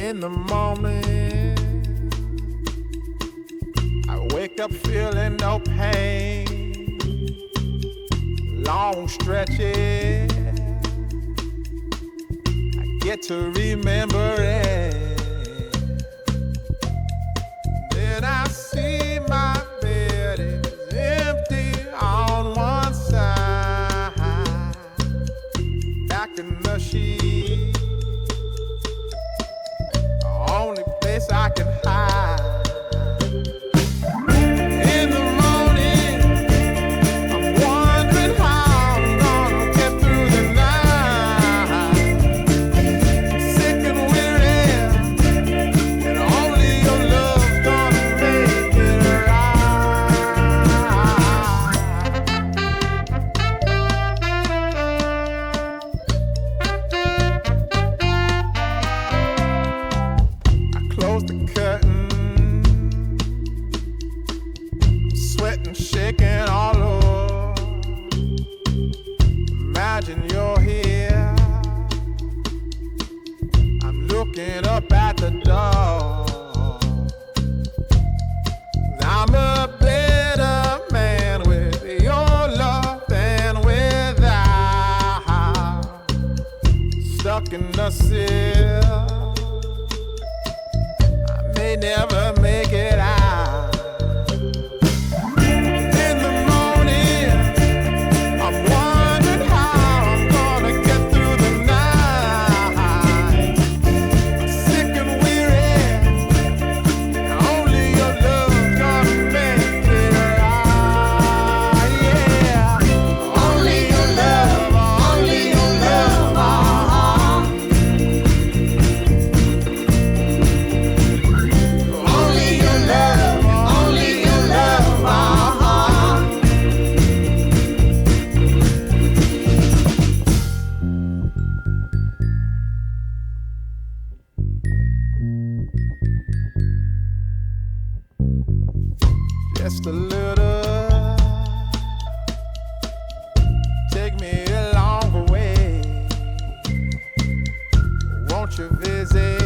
In the morning, I wake up feeling no pain. Long stretches, I get to remember it. Then I see my bed is empty on one side. Back in the sheet, only place I can hide. In the morning, I'm wondering how I'm gonna get through the night. I'm sick and weary, and only your love's gonna make it I close the curtain, sweating, shaking all over. Imagine you're here. I'm looking up at the door. I'm a better man with your love than without. Stuck in the sill, I may never make it out. In the morning, I'm wondering how I'm gonna get through the night. I'm sick and weary, and only your love's gonna make it right. Yeah, only your love, only your love. Only your love, only your love. Just a little, take me along the way. Won't you visit